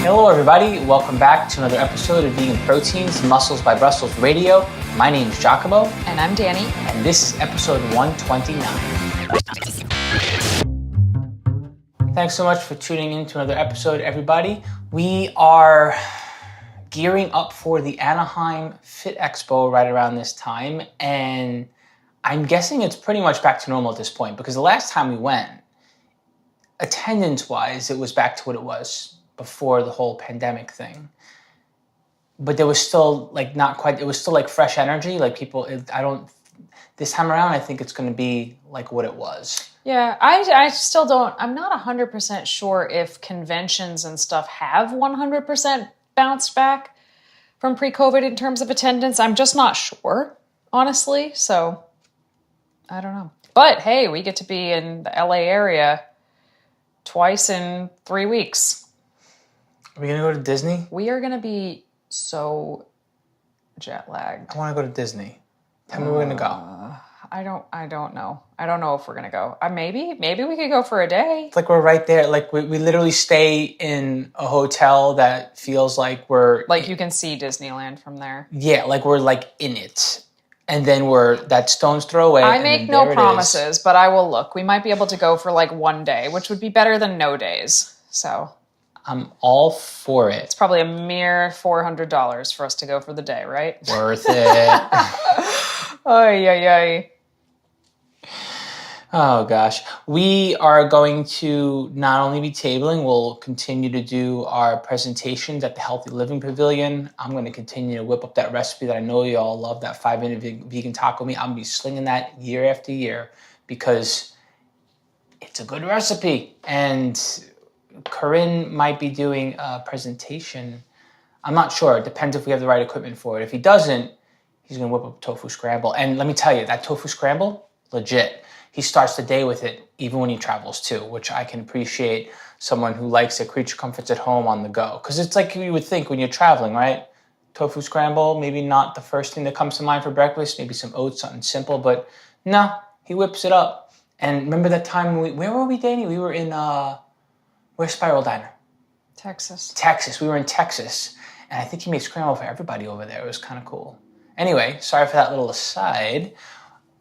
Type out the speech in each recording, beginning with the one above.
Hello everybody, welcome back to another episode of Vegan Proteins, Muscles by Brussels Radio. My name is 𝐬𝐝𝐾𝐿. And I'm Danny. And this is episode 129. Thanks so much for tuning in to another episode, everybody. We are gearing up for the Anaheim Fit Expo right around this time, and I'm guessing it's pretty much back to normal at this point, because the last time we went, attendance-wise, it was back to what it was before the whole pandemic thing. But there was still like not quite, it was still like fresh energy, like people, this time around, I think it's going to be like what it was. Yeah, I still don't, I'm not 100% sure if conventions and stuff have 100% bounced back from pre-COVID in terms of attendance. I'm just not sure, honestly. So, I don't know. But hey, we get to be in the LA area twice in 3 weeks. Are we going to go to Disney? We are going to be so jet lagged. I want to go to Disney. Tell me we're going to go. I don't know. I don't know if we're going to go. Maybe we could go for a day. It's like we're right there. Like we literally stay in a hotel that feels like we're... Like you can see Disneyland from there. Yeah, like we're like in it. And then we're that stone's throw away. I make no promises, but I will look. We might be able to go for like one day, which would be better than no days. So... I'm all for it. It's probably a mere $400 for us to go for the day, right? Worth it. Ay. Oh, gosh. We are going to not only be tabling, we'll continue to do our presentations at the Healthy Living Pavilion. I'm going to continue to whip up that recipe that I know you all love, that 5-minute vegan taco meat. I'm going to be slinging that year after year because it's a good recipe. And Corinne might be doing a presentation. I'm not sure. It depends if we have the right equipment for it. If he doesn't, he's going to whip up tofu scramble. And let me tell you, that tofu scramble, legit. He starts the day with it, even when he travels too, which I can appreciate someone who likes their creature comforts at home on the go. Because it's like you would think when you're traveling, right? Tofu scramble, maybe not the first thing that comes to mind for breakfast, maybe some oats, something simple, but no, he whips it up. And remember that time, where were we, Danny? We were in... Where's Spiral Diner? Texas. We were in Texas. And I think he made scramble for everybody over there. It was kind of cool. Anyway, sorry for that little aside.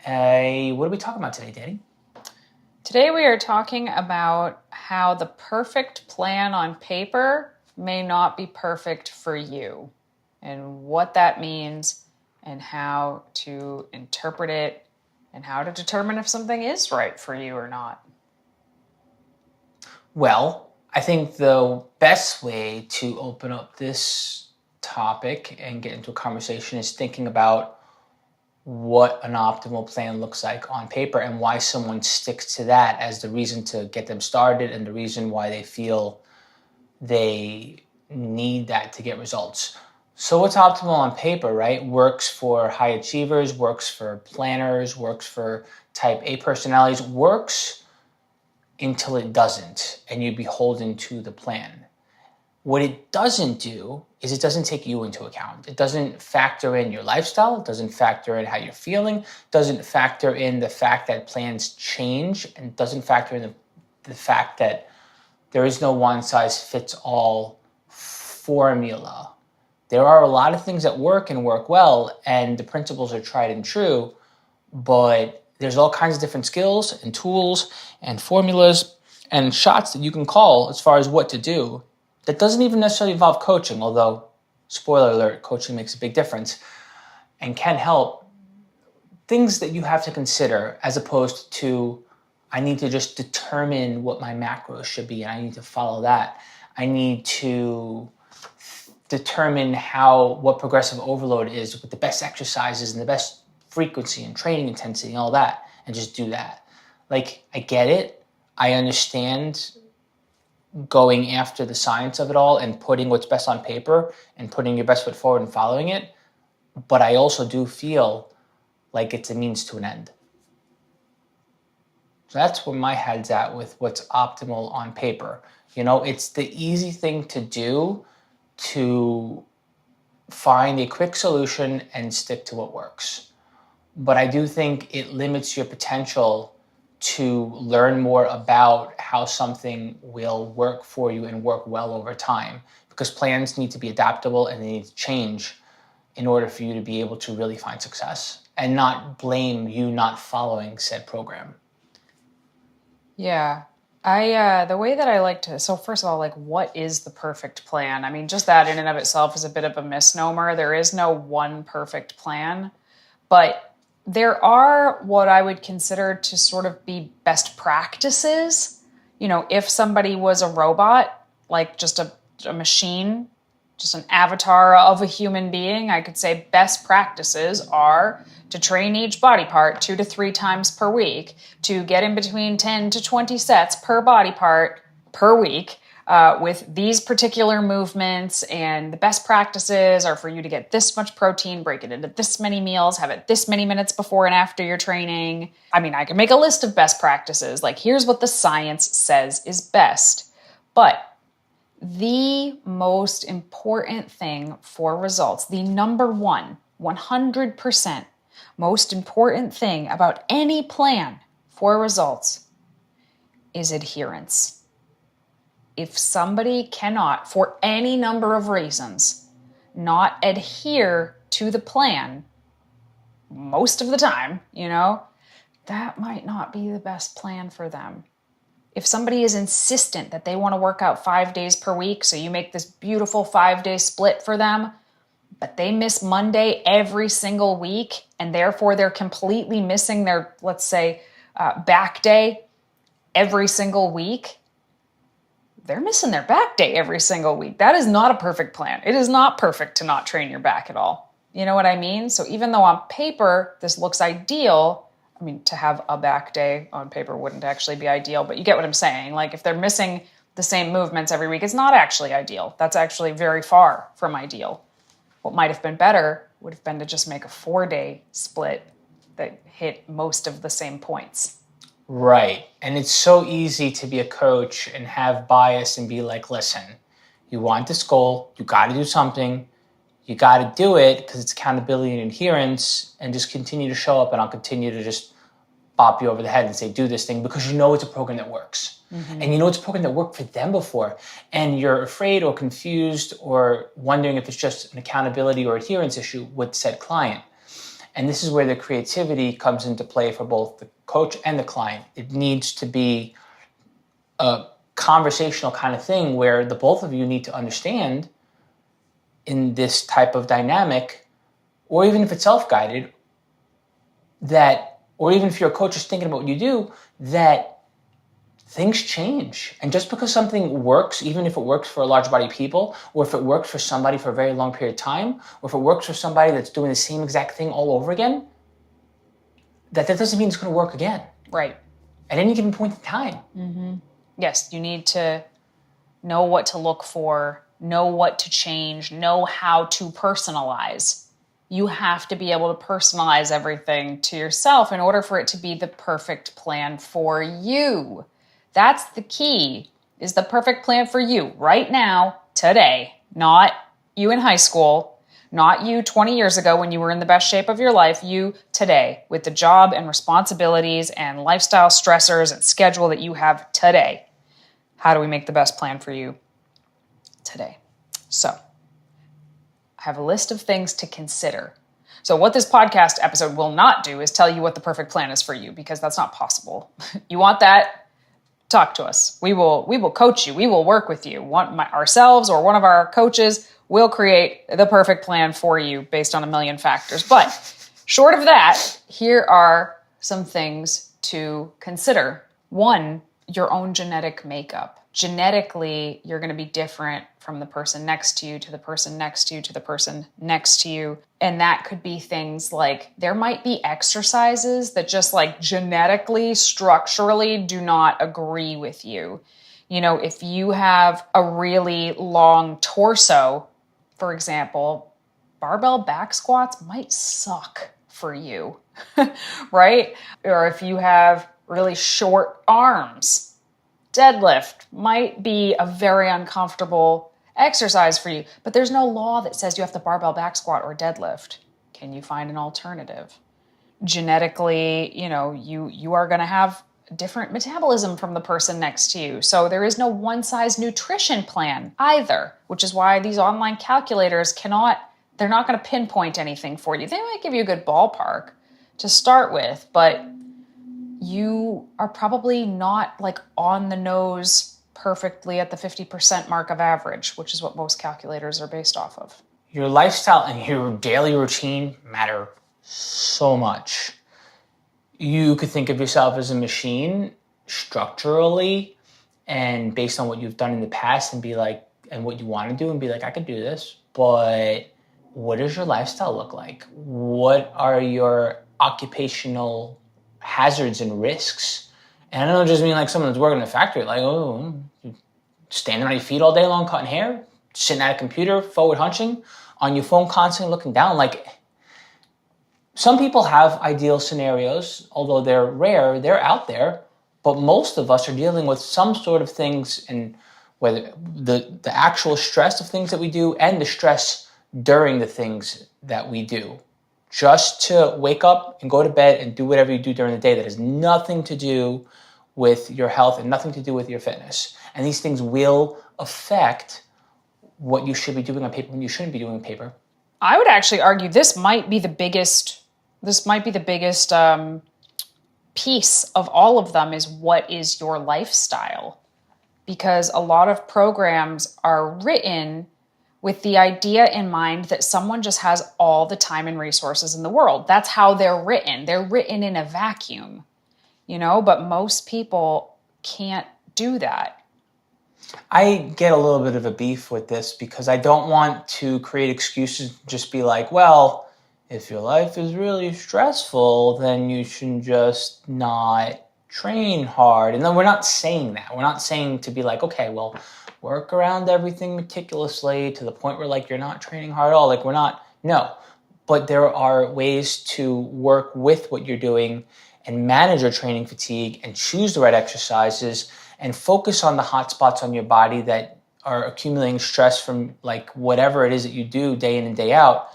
What are we talking about today, Danny? Today we are talking about how the perfect plan on paper may not be perfect for you. And what that means and how to interpret it and how to determine if something is right for you or not. Well, I think the best way to open up this topic and get into a conversation is thinking about what an optimal plan looks like on paper and why someone sticks to that as the reason to get them started and the reason why they feel they need that to get results. So what's optimal on paper, right? Works for high achievers, works for planners, works for type A personalities, works until it doesn't, and you're beholden to the plan. What it doesn't do is it doesn't take you into account. It doesn't factor in your lifestyle. It doesn't factor in how you're feeling. It doesn't factor in the fact that plans change, and it doesn't factor in the fact that there is no one-size-fits-all formula. There are a lot of things that work and work well, and the principles are tried and true, but there's all kinds of different skills and tools and formulas and shots that you can call as far as what to do that doesn't even necessarily involve coaching, although, spoiler alert, coaching makes a big difference and can help. Things that you have to consider as opposed to, I need to just determine what my macros should be and I need to follow that. I need to determine what progressive overload is with the best exercises and the best frequency and training intensity and all that, and just do that. Like, I get it. I understand going after the science of it all and putting what's best on paper and putting your best foot forward and following it. But I also do feel like it's a means to an end. So that's where my head's at with what's optimal on paper. You know, it's the easy thing to do to find a quick solution and stick to what works. But I do think it limits your potential to learn more about how something will work for you and work well over time. because plans need to be adaptable and they need to change in order for you to be able to really find success and not blame you not following said program. Yeah. The way that I like to, so first of all, like, what is the perfect plan? I mean, just that in and of itself is a bit of a misnomer. There is no one perfect plan, but there are what I would consider to sort of be best practices. You know, if somebody was a robot, like just a machine, just an avatar of a human being, I could say best practices are to train each body part 2 to 3 times per week, to get in between 10 to 20 sets per body part per week with these particular movements. And the best practices are for you to get this much protein, break it into this many meals, have it this many minutes before and after your training. I mean, I can make a list of best practices. Like, here's what the science says is best. But the most important thing for results, the number one, 100% most important thing about any plan for results is adherence. If somebody cannot, for any number of reasons, not adhere to the plan most of the time, you know, that might not be the best plan for them. If somebody is insistent that they want to work out 5 days per week, so you make this beautiful 5-day split for them, but they miss Monday every single week, and therefore they're completely missing their, let's say, back day every single week, they're missing their back day every single week. That is not a perfect plan. It is not perfect to not train your back at all. You know what I mean? So even though on paper this looks ideal, I mean, to have a back day on paper wouldn't actually be ideal, but you get what I'm saying. Like, if they're missing the same movements every week, it's not actually ideal. That's actually very far from ideal. What might have been better would have been to just make a 4-day split that hit most of the same points. Right. And it's so easy to be a coach and have bias and be like, listen, you want this goal, you got to do something, you got to do it because it's accountability and adherence, and just continue to show up, and I'll continue to just bop you over the head and say, do this thing, because you know it's a program that works. Mm-hmm. And you know it's a program that worked for them before. And you're afraid or confused or wondering if it's just an accountability or adherence issue with said client. And this is where the creativity comes into play for both the coach and the client. It needs to be a conversational kind of thing where the both of you need to understand in this type of dynamic, or even if it's self-guided, that, or even if your coach is thinking about what you do, that things change. And just because something works, even if it works for a large body of people, or if it works for somebody for a very long period of time, or if it works for somebody that's doing the same exact thing all over again, that doesn't mean it's going to work again. Right. At any given point in time. Mm-hmm. Yes, you need to know what to look for, know what to change, know how to personalize. You have to be able to personalize everything to yourself in order for it to be the perfect plan for you. That's the key, is the perfect plan for you right now, today, not you in high school, not you 20 years ago when you were in the best shape of your life, you today with the job and responsibilities and lifestyle stressors and schedule that you have today. How do we make the best plan for you today? So, I have a list of things to consider. So what this podcast episode will not do is tell you what the perfect plan is for you, because that's not possible. You want that? Talk to us. We will coach you. We will work with you. Ourselves or one of our coaches will create the perfect plan for you based on a million factors. But short of that, here are some things to consider. 1, your own genetic makeup. Genetically, you're going to be different from the person next to you, to the person next to you, to the person next to you. And that could be things like, there might be exercises that just like genetically, structurally do not agree with you. You know, if you have a really long torso, for example, barbell back squats might suck for you, right? Or if you have really short arms, deadlift might be a very uncomfortable exercise for you, but there's no law that says you have to barbell back squat or deadlift. Can you find an alternative? Genetically, you know, you are going to have different metabolism from the person next to you. So there is no one-size nutrition plan either, which is why these online calculators they're not going to pinpoint anything for you. They might give you a good ballpark to start with, but you are probably not like on the nose perfectly at the 50% mark of average, which is what most calculators are based off of. Your lifestyle and your daily routine matter so much. You could think of yourself as a machine structurally and based on what you've done in the past and be like, and what you want to do and be like, I could do this, but what does your lifestyle look like? What are your occupational hazards and risks? And I don't just mean like someone that's working in a factory, like, oh, standing on your feet all day long, cutting hair, sitting at a computer, forward hunching, on your phone constantly looking down. Like, some people have ideal scenarios, although they're rare, they're out there, but most of us are dealing with some sort of things, and whether the actual stress of things that we do and the stress during the things that we do. Just to wake up and go to bed and do whatever you do during the day that has nothing to do with your health and nothing to do with your fitness. And these things will affect what you should be doing on paper and you shouldn't be doing on paper. I would actually argue this might be the biggest piece of all of them is what is your lifestyle? Because a lot of programs are written with the idea in mind that someone just has all the time and resources in the world. That's how they're written. They're written in a vacuum, but most people can't do that. I get a little bit of a beef with this because I don't want to create excuses, just be like, well, if your life is really stressful, then you should just not train hard. And then we're not saying that. We're not saying to be like, okay, well, work around everything meticulously to the point where like you're not training hard at all. Like no. But there are ways to work with what you're doing and manage your training fatigue and choose the right exercises and focus on the hot spots on your body that are accumulating stress from like whatever it is that you do day in and day out,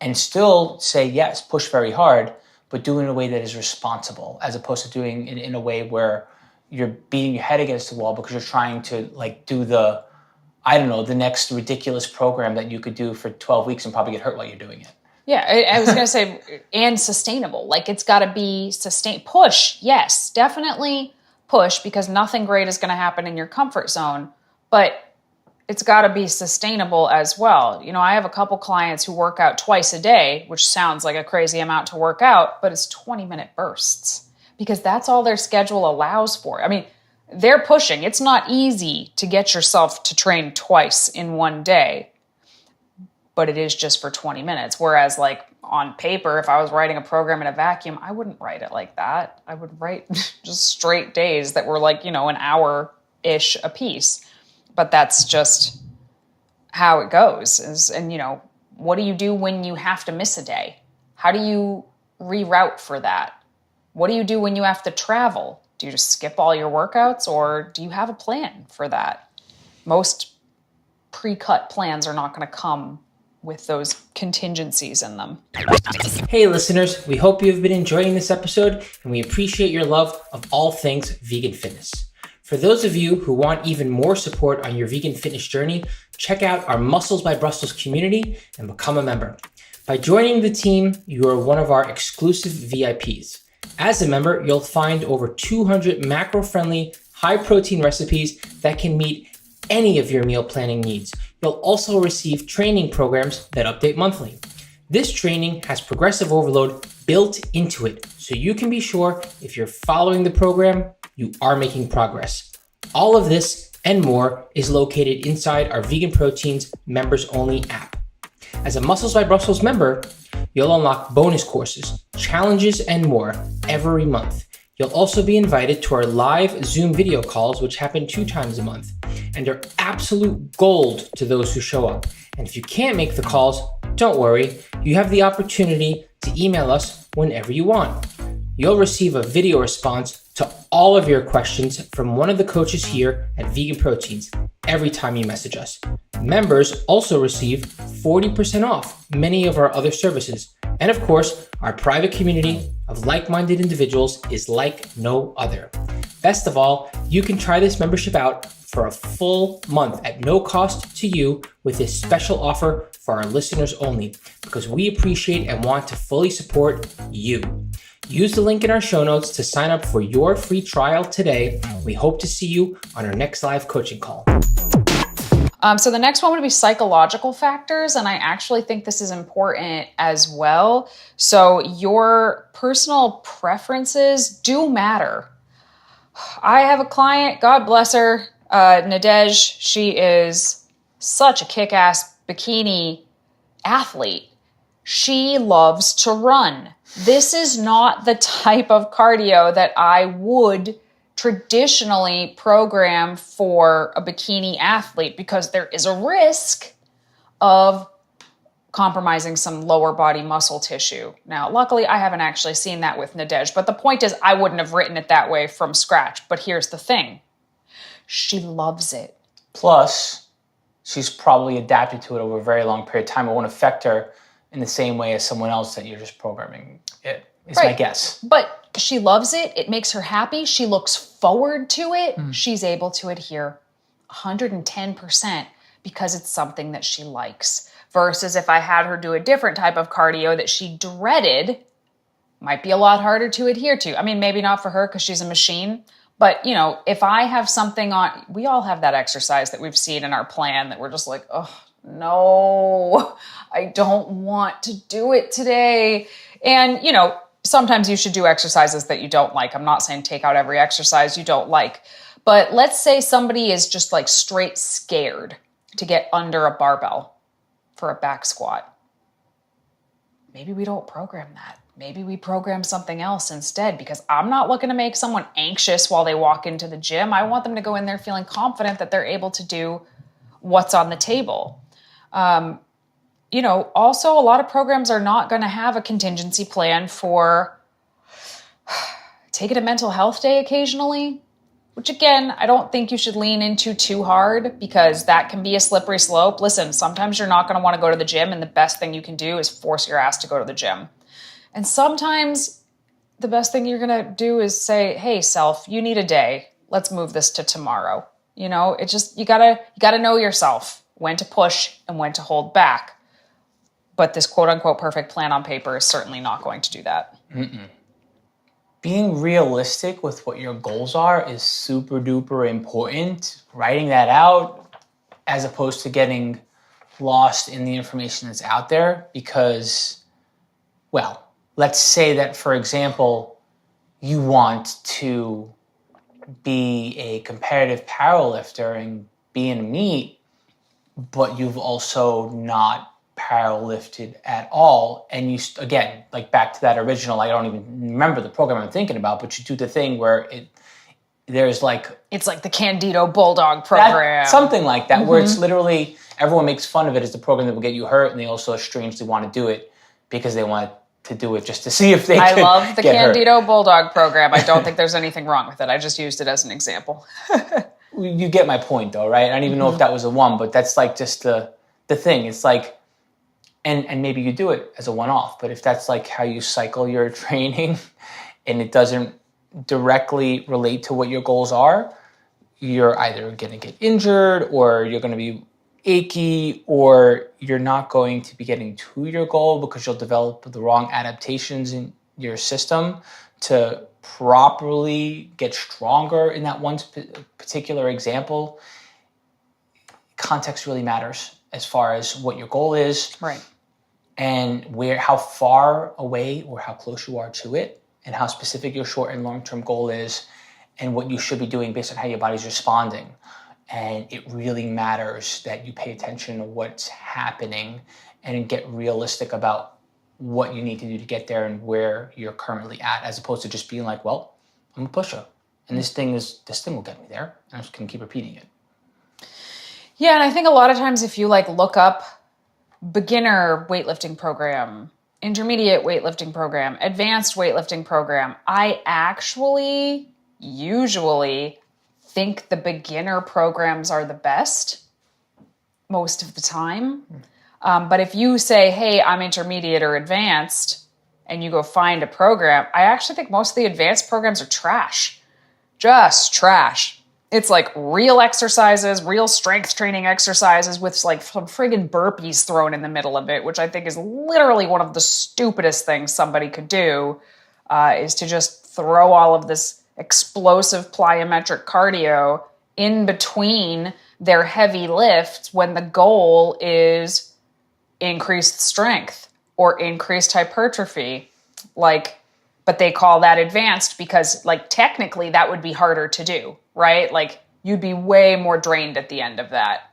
and still say, yes, push very hard, but do it in a way that is responsible, as opposed to doing it in a way where you're beating your head against the wall because you're trying to like do the next ridiculous program that you could do for 12 weeks and probably get hurt while you're doing it. Yeah, I was going to say, and sustainable. Like, it's got to be push, yes, definitely push, because nothing great is going to happen in your comfort zone, but it's got to be sustainable as well. I have a couple clients who work out twice a day, which sounds like a crazy amount to work out, but it's 20-minute bursts because that's all their schedule allows for. I mean, they're pushing. It's not easy to get yourself to train twice in one day, but it is just for 20 minutes. Whereas like on paper, if I was writing a program in a vacuum, I wouldn't write it like that. I would write just straight days that were like, an hour-ish a piece. But that's just how it goes. And what do you do when you have to miss a day? How do you reroute for that? What do you do when you have to travel? Do you just skip all your workouts, or do you have a plan for that? Most pre-cut plans are not going to come with those contingencies in them. Hey listeners, we hope you've been enjoying this episode, and we appreciate your love of all things vegan fitness. For those of you who want even more support on your vegan fitness journey, check out our Muscles by Brussels community and become a member. By joining the team, you are one of our exclusive VIPs. As a member, you'll find over 200 macro-friendly, high-protein recipes that can meet any of your meal planning needs. You'll also receive training programs that update monthly. This training has progressive overload built into it, so you can be sure if you're following the program, you are making progress. All of this and more is located inside our VeganProteins members-only app. As a Muscles by Brussels member, you'll unlock bonus courses, challenges, and more every month. You'll also be invited to our live Zoom video calls, which happen 2 times a month, and are absolute gold to those who show up. And if you can't make the calls, don't worry, you have the opportunity to email us whenever you want. You'll receive a video response to all of your questions from one of the coaches here at VeganProteins every time you message us. Members also receive 40% off many of our other services. And of course, our private community of like-minded individuals is like no other. Best of all, you can try this membership out for a full month at no cost to you with this special offer for our listeners only, because we appreciate and want to fully support you. Use the link in our show notes to sign up for your free trial today. We hope to see you on our next live coaching call. So the next one would be psychological factors, and I actually think this is important as well. So your personal preferences do matter. I have a client, God bless her, Nadej. She is such a kick-ass bikini athlete. She loves to run. This is not the type of cardio that I would traditionally program for a bikini athlete, because there is a risk of compromising some lower body muscle tissue. Now, luckily, I haven't actually seen that with Nadej, but the point is I wouldn't have written it that way from scratch. But here's the thing. She loves it. Plus, she's probably adapted to it over a very long period of time. It won't affect her in the same way as someone else that you're just programming it, is my guess. But she loves it. It makes her happy. She looks forward to it. She's able to adhere 110% because it's something that she likes. Versus if I had her do a different type of cardio that she dreaded, might be a lot harder to adhere to. I mean, maybe not for her because she's a machine. But, you know, if I have something on, we all have that exercise that we've seen in our plan that we're just like, oh, no, I don't want to do it today. And, you know, sometimes you should do exercises that you don't like. I'm not saying take out every exercise you don't like. But let's say somebody is just like straight scared to get under a barbell for a back squat. Maybe we don't program that. Maybe we program something else instead, because I'm not looking to make someone anxious while they walk into the gym. I want them to go in there feeling confident that they're able to do what's on the table. You know, also a lot of programs are not going to have a contingency plan for taking a mental health day occasionally, which again, I don't think you should lean into too hard, because that can be a slippery slope. Listen, sometimes you're not going to want to go to the gym, and the best thing you can do is force your ass to go to the gym. And sometimes the best thing you're going to do is say, hey, self, you need a day. Let's move this to tomorrow. You know, it just, you gotta know yourself when to push and when to hold back. But this quote unquote perfect plan on paper is certainly not going to do that. Being realistic with what your goals are is super duper important. Writing that out as opposed to getting lost in the information that's out there, because, well, let's say that, for example, you want to be a competitive powerlifter and be in a meet, but you've also not powerlifted at all. And you, again, like back to that original, I don't even remember the program I'm thinking about, but you do the thing where there's like... It's like the Candido Bulldog program. Something like that, where it's literally, everyone makes fun of it as the program that will get you hurt, and they also strangely want to do it because they want to do it just to see if they can. I love the get Candido hurt. Bulldog program. I don't think there's anything wrong with it. I just used it as an example. You get my point though, right? I don't even know if that was a one, but that's like just the thing. It's like, and maybe you do it as a one-off, but if that's like how you cycle your training and it doesn't directly relate to what your goals are, you're either going to get injured, or you're going to be achy, or you're not going to be getting to your goal because you'll develop the wrong adaptations in your system to properly get stronger in that one particular example. Context really matters as far as what your goal is. Right. And how far away or how close you are to it, and how specific your short and long-term goal is, and what you should be doing based on how your body's responding. And it really matters that you pay attention to what's happening and get realistic about what you need to do to get there and where you're currently at, as opposed to just being like, well, I'm a pusher, and this thing will get me there. I'm just gonna keep repeating it. Yeah, and I think a lot of times if you like look up beginner weightlifting program, intermediate weightlifting program, advanced weightlifting program, I actually usually think the beginner programs are the best most of the time. But if you say, hey, I'm intermediate or advanced, and you go find a program, I actually think most of the advanced programs are trash. just trash. It's like real exercises, real strength training exercises with like some friggin' burpees thrown in the middle of it, which I think is literally one of the stupidest things somebody could do, is to just throw all of this explosive plyometric cardio in between their heavy lifts when the goal is increased strength or increased hypertrophy. Like, but they call that advanced because like technically that would be harder to do, right? Like you'd be way more drained at the end of that.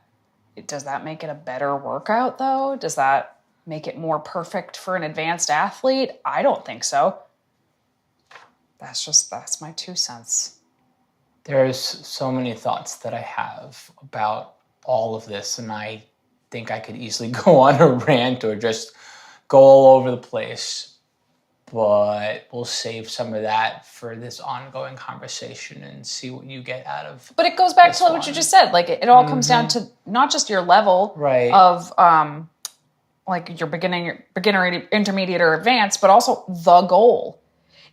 Does that make it a better workout though? Does that make it more perfect for an advanced athlete? I don't think so. That's my 2 cents. There's so many thoughts that I have about all of this, and I think I could easily go on a rant or just go all over the place, but we'll save some of that for this ongoing conversation and see what you get out of. But it goes back to what you just said. Like it all comes down to not just your level of like your beginner, intermediate, or advanced, but also the goal.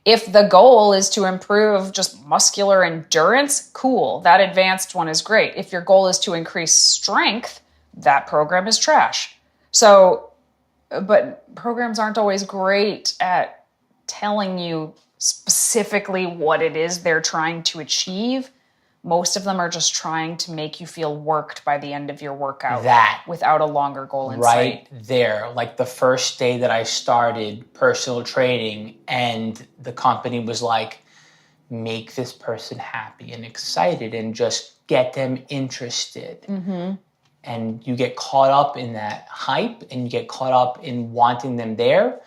If the goal is to improve just muscular endurance, cool. That advanced one is great. If your goal is to increase strength, that program is trash. So, but programs aren't always great at telling you specifically what it is they're trying to achieve. Most of them are just trying to make you feel worked by the end of your workout. That without a longer goal in sight. Right there. Like the first day that I started personal training and the company was like, make this person happy and excited and just get them interested. Mm-hmm. And you get caught up in that hype and you get caught up in wanting them there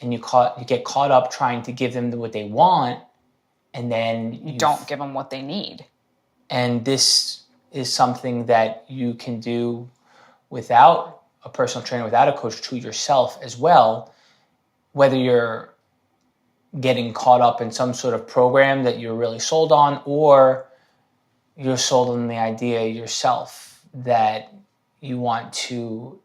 and you get caught up trying to give them what they want, and then you don't give them what they need. And this is something that you can do without a personal trainer, without a coach, to yourself as well, whether you're getting caught up in some sort of program that you're really sold on, or you're sold on the idea yourself that you want to,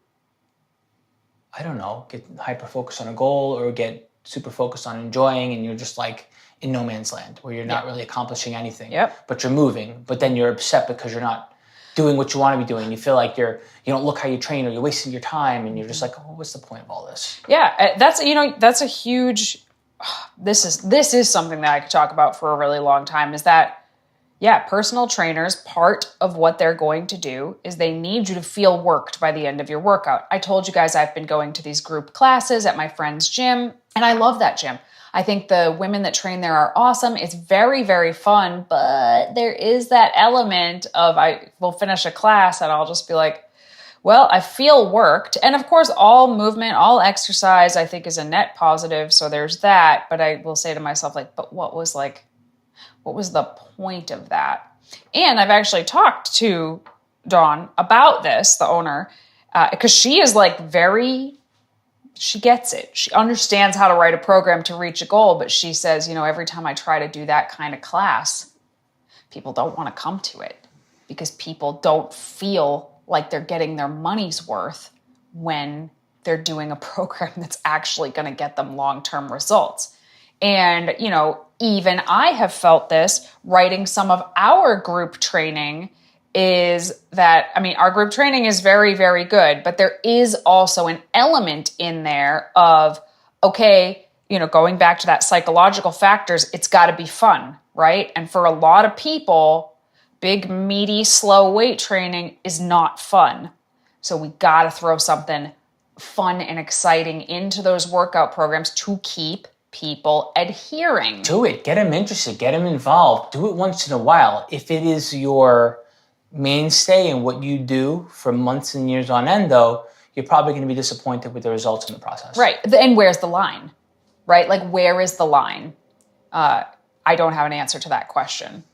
I don't know, get hyper-focused on a goal or get super focused on enjoying, and you're just like in no man's land where you're not really accomplishing anything, but you're moving, but then you're upset because you're not doing what you want to be doing. You feel like you don't look how you train, or you're wasting your time, and you're just like, oh, what's the point of all this? Yeah, that's a huge, this is something that I could talk about for a really long time, is that, personal trainers, part of what they're going to do is they need you to feel worked by the end of your workout. I told you guys I've been going to these group classes at my friend's gym, and I love that gym. I think the women that train there are awesome. It's very, very fun, but there is that element of I will finish a class and I'll just be like, well, I feel worked. And of course, all movement, all exercise, I think is a net positive. So there's that. But I will say to myself, like, but what was the point of that? And I've actually talked to Dawn about this, the owner, because she is like she gets it. She understands how to write a program to reach a goal, but she says, every time I try to do that kind of class, people don't want to come to it because people don't feel like they're getting their money's worth when they're doing a program that's actually going to get them long-term results. And, even I have felt this writing some of our group training, is that, our group training is very, very good, but there is also an element in there of, okay, going back to that psychological factors, it's got to be fun, right? And for a lot of people, big, meaty, slow weight training is not fun. So we got to throw something fun and exciting into those workout programs to keep people adhering. Do it. Get them interested. Get them involved. Do it once in a while. If it is your mainstay and what you do for months and years on end, though, you're probably going to be disappointed with the results in the process. Right. And where's the line? Right? Like, where is the line? I don't have an answer to that question.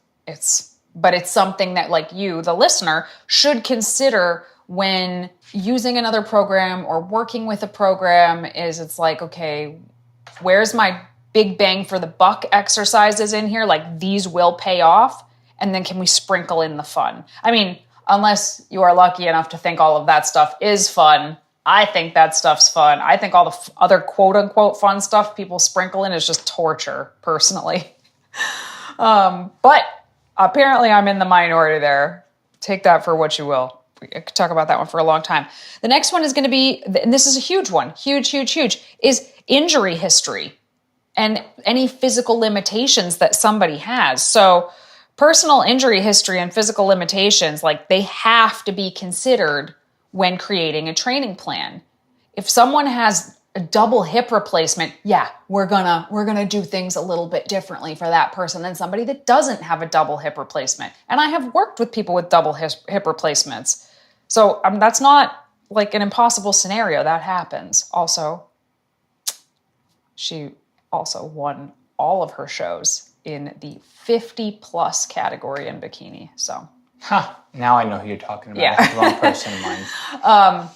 But it's something that, like, you, the listener, should consider when using another program or working with a program. It's like, okay, where's my big bang for the buck exercises in here? Like, these will pay off. And then can we sprinkle in the fun? Unless you are lucky enough to think all of that stuff is fun. I think that stuff's fun. I think all the other quote unquote fun stuff people sprinkle in is just torture, personally. But Apparently I'm in the minority there. Take that for what you will. We could talk about that one for a long time. The next one is going to be, and this is a huge one, huge, is injury history and any physical limitations that somebody has. So personal injury history and physical limitations, like they have to be considered when creating a training plan. If someone has a double hip replacement, yeah, we're gonna do things a little bit differently for that person than somebody that doesn't have a double hip replacement. And I have worked with people with double hip replacements. So that's not like an impossible scenario. That happens. Also, she also won all of her shows in the 50+ category in bikini. So, now I know who you're talking about. Yeah. I have the wrong person in mind.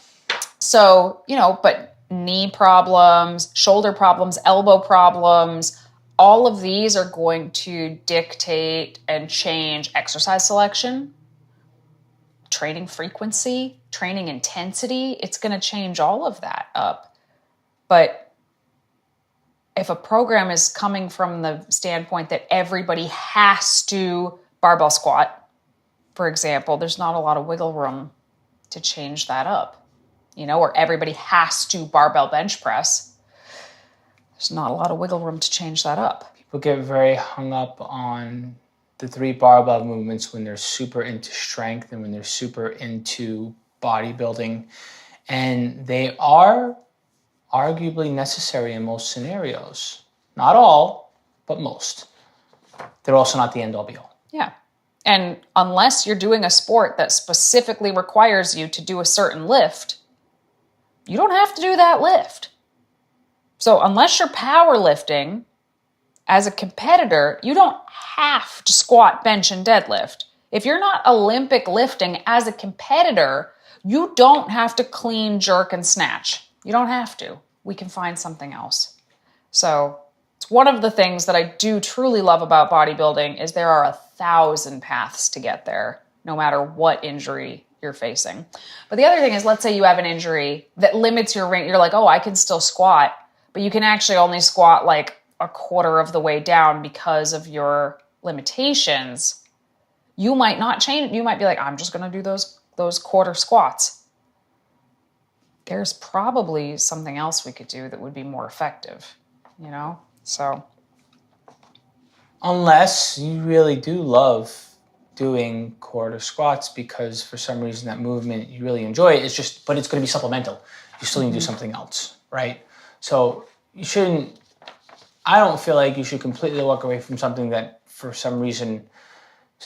So, but knee problems, shoulder problems, elbow problems, all of these are going to dictate and change exercise selection, training frequency, training intensity. It's going to change all of that up. But if a program is coming from the standpoint that everybody has to barbell squat, for example, there's not a lot of wiggle room to change that up. Or everybody has to barbell bench press. There's not a lot of wiggle room to change that up. People get very hung up on the 3 barbell movements when they're super into strength and when they're super into bodybuilding. And they are arguably necessary in most scenarios. Not all, but most. They're also not the end all be all. Yeah. And unless you're doing a sport that specifically requires you to do a certain lift, you don't have to do that lift. So unless you're powerlifting as a competitor, you don't have to squat, bench, and deadlift. If you're not Olympic lifting as a competitor, you don't have to clean, jerk, and snatch. You don't have to. We can find something else. So it's one of the things that I do truly love about bodybuilding is there are 1,000 paths to get there, no matter what injury you're facing. But the other thing is, let's say you have an injury that limits your range. You're like, oh, I can still squat, but you can actually only squat like a quarter of the way down because of your limitations. You might not change. You might be like, I'm just going to do those quarter squats. There's probably something else we could do that would be more effective, So. Unless you really do love doing quarter squats because for some reason that movement you really enjoy it. But it's going to be supplemental. You still need to do something else, right? So I don't feel like you should completely walk away from something that for some reason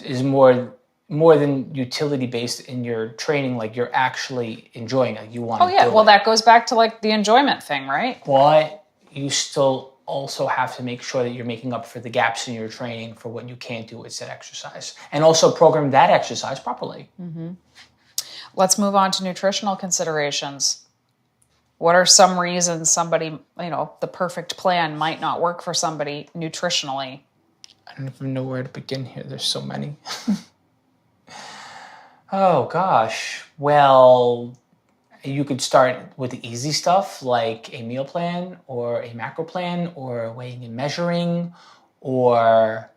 is more than utility based in your training, like you're actually enjoying it. You want to do it. Well, that goes back to like the enjoyment thing, right? But you still also have to make sure that you're making up for the gaps in your training for what you can't do with said exercise. And also program that exercise properly. Mm-hmm. Let's move on to nutritional considerations. What are some reasons somebody, the perfect plan might not work for somebody nutritionally? I don't even know where to begin here. There's so many. Oh, gosh. Well, you could start with the easy stuff like a meal plan or a macro plan or weighing and measuring or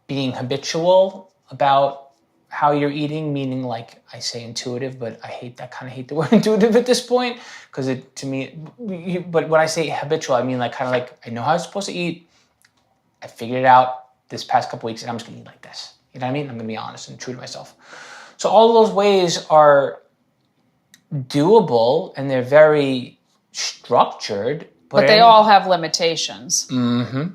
being habitual about how you're eating, meaning like I say intuitive, but I hate the word intuitive at this point because but when I say habitual, I mean like kind of like I know how I'm supposed to eat. I figured it out this past couple weeks and I'm just gonna eat like this. You know what I mean? I'm gonna be honest and true to myself. So all of those ways are doable and they're very structured, but they all have limitations. Mm-hmm.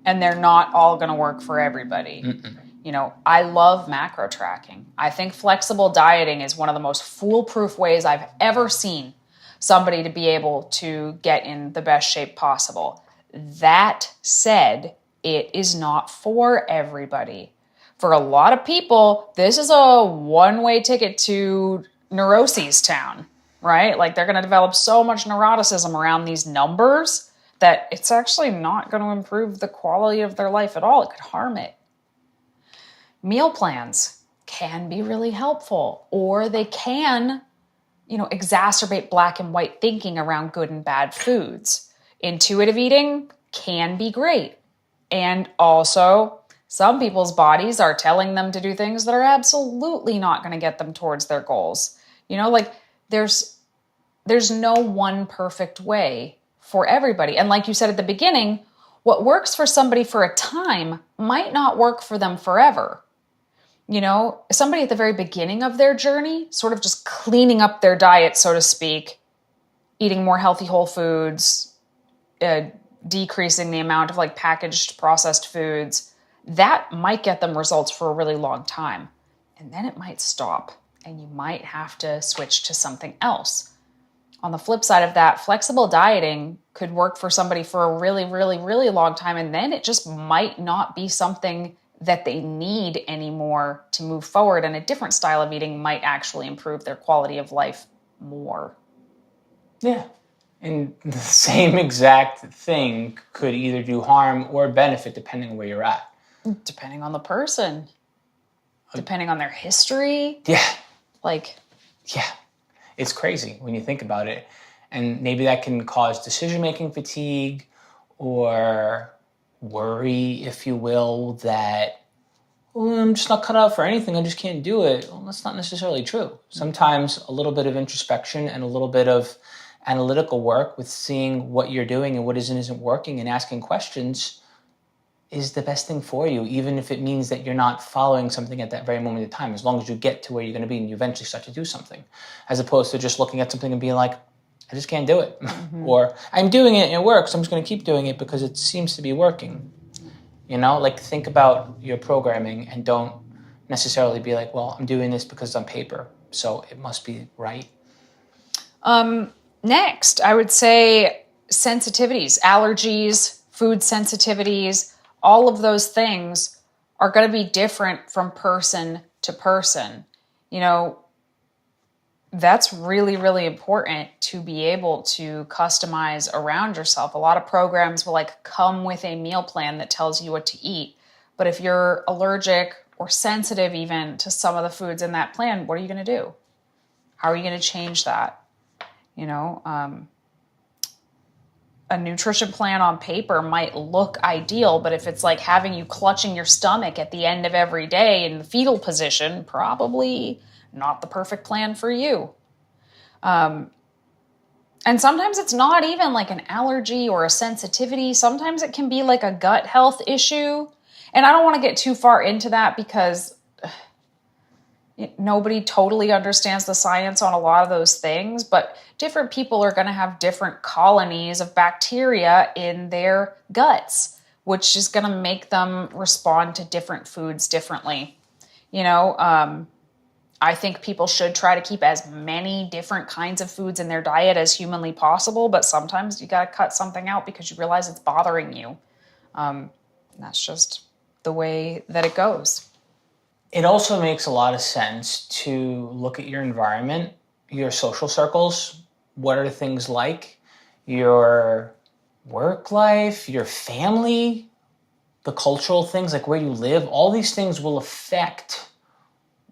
And they're not all going to work for everybody. Mm-mm. I love macro tracking. I think flexible dieting is one of the most foolproof ways I've ever seen somebody to be able to get in the best shape possible. That said, it is not for everybody. For a lot of people, this is a one-way ticket to neuroses town, right? Like they're going to develop so much neuroticism around these numbers that it's actually not going to improve the quality of their life at all. It could harm it. Meal plans can be really helpful, or they can, exacerbate black and white thinking around good and bad foods. Intuitive eating can be great. And also Some people's bodies are telling them to do things that are absolutely not going to get them towards their goals. Like there's no one perfect way for everybody. And like you said at the beginning, what works for somebody for a time might not work for them forever. Somebody at the very beginning of their journey, sort of just cleaning up their diet, so to speak, eating more healthy whole foods, decreasing the amount of like packaged processed foods, that might get them results for a really long time. And then it might stop and you might have to switch to something else. On the flip side of that, flexible dieting could work for somebody for a really, really, really long time. And then it just might not be something that they need anymore to move forward. And a different style of eating might actually improve their quality of life more. Yeah. And the same exact thing could either do harm or benefit depending on where you're at. Depending on the person. Depending on their history. Yeah. Yeah. It's crazy when you think about it. And maybe that can cause decision-making fatigue or worry, if you will, that, I'm just not cut out for anything, I just can't do it. Well, that's not necessarily true. Sometimes a little bit of introspection and a little bit of analytical work with seeing what you're doing and what isn't working and asking questions is the best thing for you, even if it means that you're not following something at that very moment in time, as long as you get to where you're going to be and you eventually start to do something, as opposed to just looking at something and being like, I just can't do it. Mm-hmm. Or I'm doing it and it works, I'm just going to keep doing it because it seems to be working. Think about your programming and don't necessarily be like, well, I'm doing this because it's on paper, so it must be right. Next, I would say sensitivities, allergies, food sensitivities, all of those things are going to be different from person to person. That's really, really important to be able to customize around yourself. A lot of programs will come with a meal plan that tells you what to eat. But if you're allergic or sensitive even to some of the foods in that plan, what are you going to do? How are you going to change that? A nutrition plan on paper might look ideal, but if it's like having you clutching your stomach at the end of every day in the fetal position, probably not the perfect plan for you. And sometimes it's not even like an allergy or a sensitivity. Sometimes it can be like a gut health issue. And I don't want to get too far into that because nobody totally understands the science on a lot of those things, but different people are going to have different colonies of bacteria in their guts, which is going to make them respond to different foods differently. I think people should try to keep as many different kinds of foods in their diet as humanly possible, but sometimes you got to cut something out because you realize it's bothering you. That's just the way that it goes. It also makes a lot of sense to look at your environment, your social circles. What are things like? Your work life, your family, the cultural things, like where you live. All these things will affect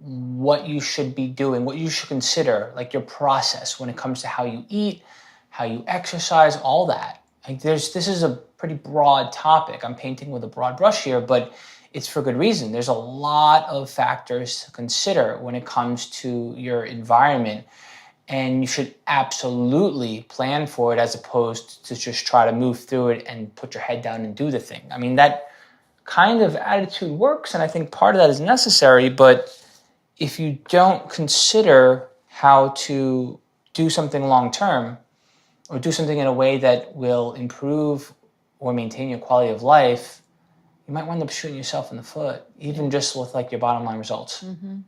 what you should be doing, what you should consider, like your process when it comes to how you eat, how you exercise, all that. This is a pretty broad topic. I'm painting with a broad brush here, but it's for good reason. There's a lot of factors to consider when it comes to your environment, and you should absolutely plan for it as opposed to just try to move through it and put your head down and do the thing. I mean, that kind of attitude works, and I think part of that is necessary, but if you don't consider how to do something long-term or do something in a way that will improve or maintain your quality of life, you might wind up shooting yourself in the foot, even just with your bottom line results. Mm-hmm.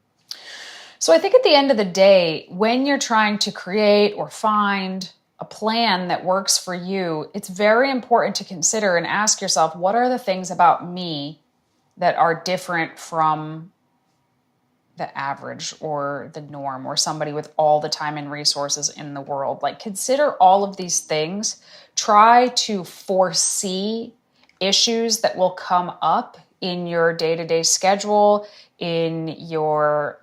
So I think at the end of the day, when you're trying to create or find a plan that works for you, it's very important to consider and ask yourself, what are the things about me that are different from the average or the norm or somebody with all the time and resources in the world? Consider all of these things. Try to foresee issues that will come up in your day-to-day schedule, in your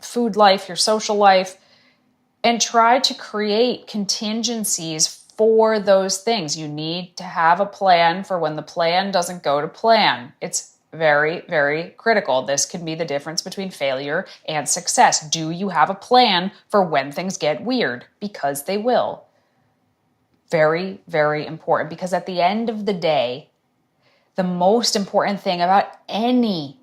food life, your social life, and try to create contingencies for those things. You need to have a plan for when the plan doesn't go to plan. It's very, very critical. This can be the difference between failure and success. Do you have a plan for when things get weird? Because they will. Very, very important, because at the end of the day, the most important thing about any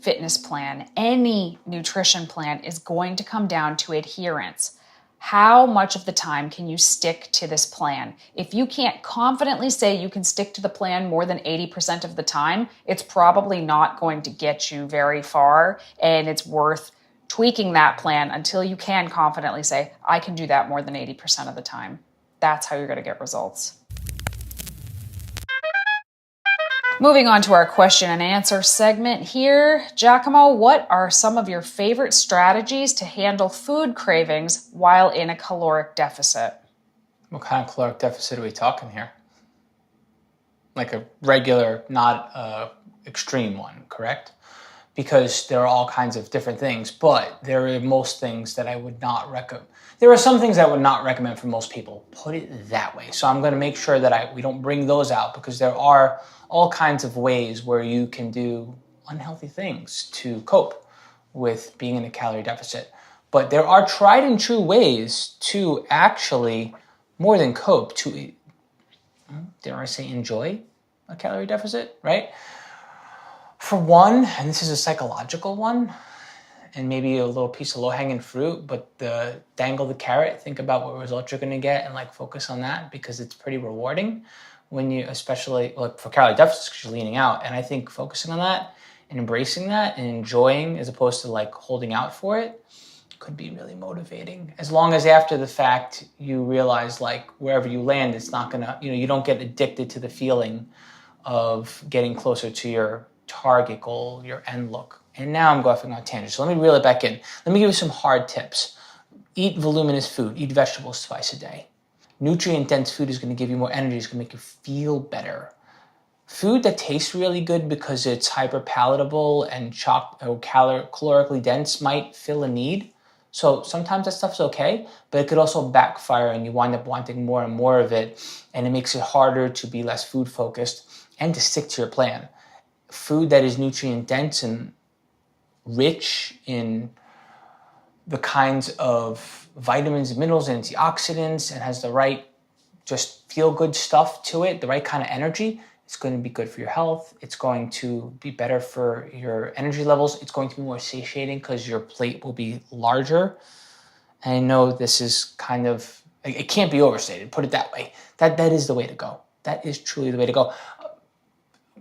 fitness plan, any nutrition plan, is going to come down to adherence. How much of the time can you stick to this plan? If you can't confidently say you can stick to the plan more than 80% of the time, it's probably not going to get you very far, and it's worth tweaking that plan until you can confidently say, I can do that more than 80% of the time. That's how you're going to get results. Moving on to our question and answer segment here. 𝐬𝐿𝐫𝐞, what are some of your favorite strategies to handle food cravings while in a caloric deficit? What kind of caloric deficit are we talking here? Like a regular, not a extreme one, correct? Because there are all kinds of different things, but there are most things that I would not recommend. There are some things I would not recommend for most people, put it that way. So I'm going to make sure that we don't bring those out, because there are all kinds of ways where you can do unhealthy things to cope with being in a calorie deficit. But there are tried and true ways to actually, more than cope, to, dare I say, enjoy a calorie deficit, right? For one, and this is a psychological one, and maybe a little piece of low-hanging fruit, but dangle the carrot, think about what results you're going to get, and focus on that, because it's pretty rewarding when you, especially for calorie deficits, because you're leaning out. And I think focusing on that and embracing that and enjoying, as opposed to holding out for it, could be really motivating. As long as after the fact you realize wherever you land, it's not gonna, you don't get addicted to the feeling of getting closer to your target goal, your end look. And now I'm going on a tangent, so let me reel it back in. Let me give you some hard tips. Eat voluminous food, eat vegetables twice a day. Nutrient-dense food is going to give you more energy, it's going to make you feel better. Food that tastes really good because it's hyper-palatable and calorically dense might fill a need. So sometimes that stuff's okay, but it could also backfire and you wind up wanting more and more of it, and it makes it harder to be less food-focused and to stick to your plan. Food that is nutrient-dense and rich in the kinds of vitamins and minerals and antioxidants and has the right just feel-good stuff to it, the right kind of energy, it's going to be good for your health. It's going to be better for your energy levels. It's going to be more satiating because your plate will be larger. And I know this is kind of, it can't be overstated, put it that way. That is the way to go. That is truly the way to go.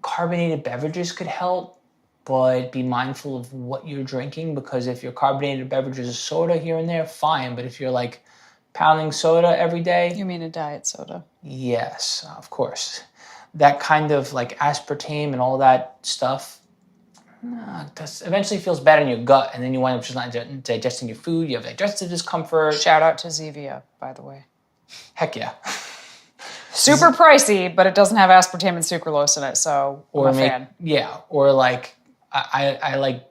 Carbonated beverages could help, but be mindful of what you're drinking, because if your carbonated beverage is soda here and there, fine. But if you're pounding soda every day. You mean a diet soda? Yes, of course. That kind of aspartame and all that stuff eventually feels bad in your gut, and then you wind up just not digesting your food. You have digestive discomfort. Shout out to Zevia, by the way. Heck yeah. Super pricey, but it doesn't have aspartame and sucralose in it, so I'm a fan. Yeah, or I like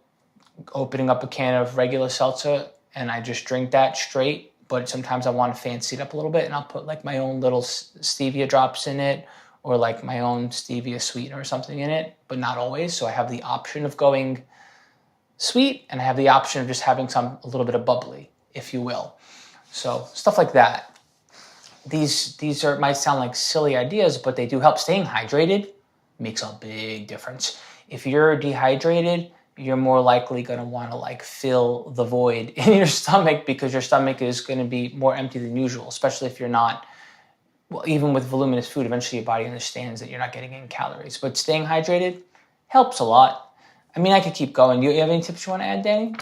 opening up a can of regular seltzer and I just drink that straight, but sometimes I want to fancy it up a little bit and I'll put my own little stevia drops in it, or my own stevia sweetener or something in it, but not always. So I have the option of going sweet, and I have the option of just having a little bit of bubbly, if you will. So stuff like that. These might sound like silly ideas, but they do help. Staying hydrated makes a big difference. If you're dehydrated, you're more likely going to want to fill the void in your stomach, because your stomach is going to be more empty than usual, especially if you're not, well, even with voluminous food, eventually your body understands that you're not getting in calories. But staying hydrated helps a lot. I mean, I could keep going. You have any tips you want to add, Danny?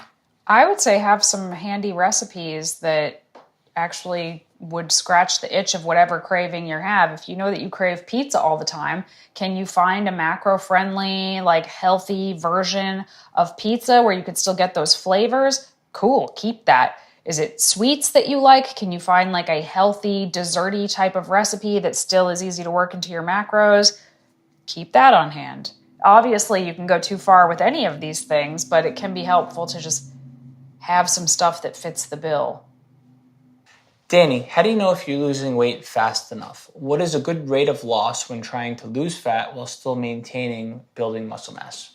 I would say have some handy recipes that actually would scratch the itch of whatever craving you have. If you know that you crave pizza all the time, can you find a macro-friendly, healthy version of pizza where you could still get those flavors? Cool, keep that. Is it sweets that you like? Can you find a healthy, desserty type of recipe that still is easy to work into your macros? Keep that on hand. Obviously, you can go too far with any of these things, but it can be helpful to just have some stuff that fits the bill. Danny, how do you know if you're losing weight fast enough? What is a good rate of loss when trying to lose fat while still maintaining building muscle mass?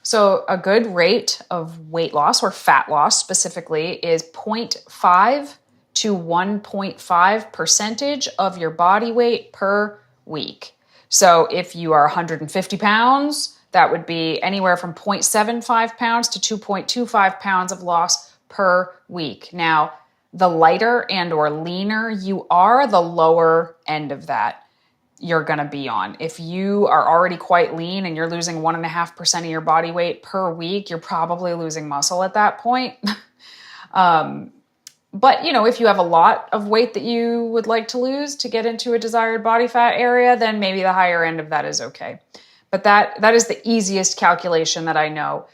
So a good rate of weight loss or fat loss specifically is 0.5 to 1.5% of your body weight per week. So if you are 150 pounds, that would be anywhere from 0.75 pounds to 2.25 pounds of loss per week. Now, the lighter and or leaner you are, the lower end of that you're going to be on. If you are already quite lean and you're losing 1.5% of your body weight per week, you're probably losing muscle at that point. But, if you have a lot of weight that you would like to lose to get into a desired body fat area, then maybe the higher end of that is okay. But that is the easiest calculation that I know.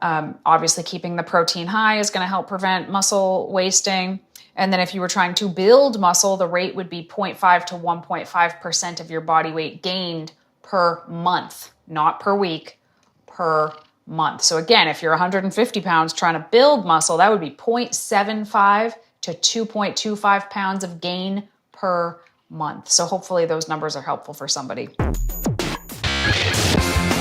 Obviously, keeping the protein high is going to help prevent muscle wasting. And then if you were trying to build muscle, the rate would be 0.5 to 1.5% of your body weight gained per month, not per week, per month. So again, if you're 150 pounds trying to build muscle, that would be 0.75 to 2.25 pounds of gain per month. So hopefully those numbers are helpful for somebody.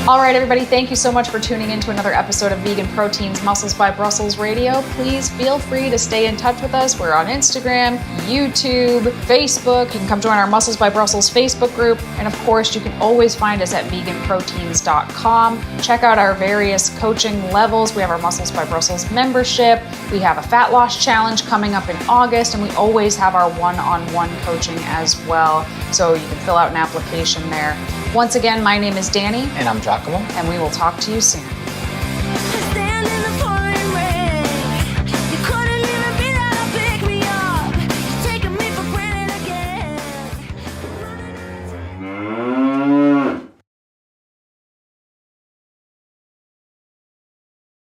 All right, everybody, thank you so much for tuning in to another episode of Vegan Proteins Muscles by Brussels Radio. Please feel free to stay in touch with us. We're on Instagram, YouTube, Facebook. You can come join our Muscles by Brussels Facebook group. And of course, you can always find us at VeganProteins.com. Check out our various coaching levels. We have our Muscles by Brussels membership. We have a fat loss challenge coming up in August, and we always have our one-on-one coaching as well. So you can fill out an application there. Once again, my name is Danny. And I'm Giacomo. And we will talk to you soon.